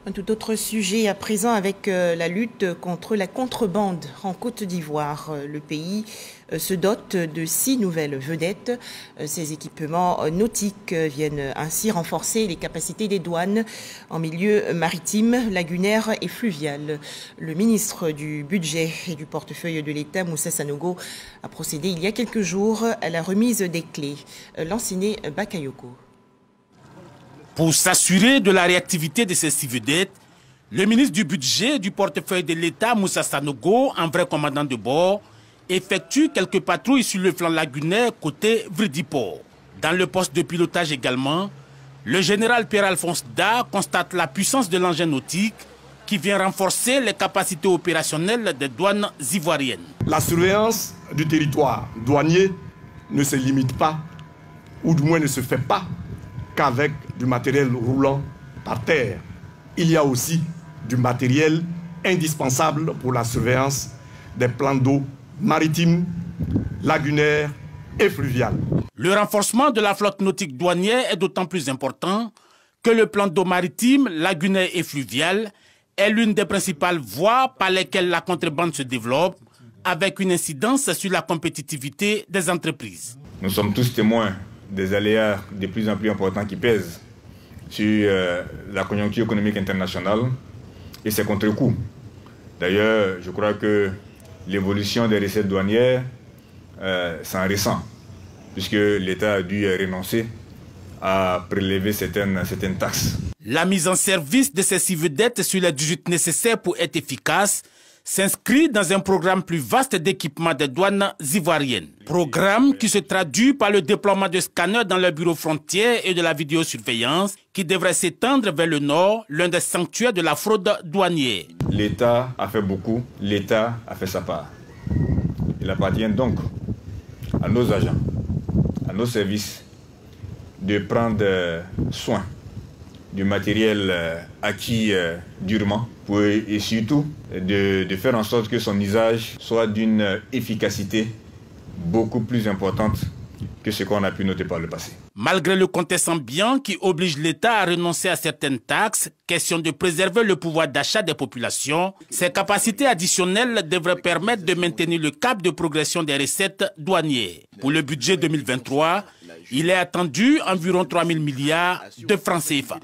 Un tout autre sujet à présent avec la lutte contre la contrebande en Côte d'Ivoire. Le pays se dote de 6 nouvelles vedettes. Ces équipements nautiques viennent ainsi renforcer les capacités des douanes en milieu maritime, lagunaire et fluvial. Le ministre du Budget et du portefeuille de l'État, Moussa Sanogo, a procédé il y a quelques jours à la remise des clés. L'enseigné Bakayoko. Pour s'assurer de la réactivité de ces 6 vedettes, le ministre du Budget et du portefeuille de l'État, Moussa Sanogo, en vrai commandant de bord, effectue quelques patrouilles sur le flanc lagunaire côté Vridiport. Dans le poste de pilotage également, le général Pierre-Alphonse Da constate la puissance de l'engin nautique qui vient renforcer les capacités opérationnelles des douanes ivoiriennes. La surveillance du territoire douanier ne se limite pas, ou du moins ne se fait pas, qu'avec du matériel roulant par terre. Il y a aussi du matériel indispensable pour la surveillance des plans d'eau maritimes, lagunaires et fluviales. Le renforcement de la flotte nautique douanière est d'autant plus important que le plan d'eau maritime, lagunaire et fluvial est l'une des principales voies par lesquelles la contrebande se développe, avec une incidence sur la compétitivité des entreprises. Nous sommes tous témoins des aléas de plus en plus importants qui pèsent sur la conjoncture économique internationale et ses contre-coups. D'ailleurs, je crois que l'évolution des recettes douanières, c'est récent, puisque l'État a dû renoncer à prélever certaines taxes. La mise en service de ces 6 vedettes sur les 18 nécessaires pour être efficace s'inscrit dans un programme plus vaste d'équipement des douanes ivoiriennes. Programme qui se traduit par le déploiement de scanners dans le bureau frontière et de la vidéosurveillance qui devrait s'étendre vers le nord, l'un des sanctuaires de la fraude douanière. L'État a fait beaucoup, l'État a fait sa part. Il appartient donc à nos agents, à nos services, de prendre soin du matériel acquis durement et surtout de faire en sorte que son usage soit d'une efficacité beaucoup plus importante que ce qu'on a pu noter par le passé. Malgré le contexte ambiant qui oblige l'État à renoncer à certaines taxes, question de préserver le pouvoir d'achat des populations, ces capacités additionnelles devraient permettre de maintenir le cap de progression des recettes douanières. Pour le budget 2023, il est attendu environ 3 000 milliards de francs CFA.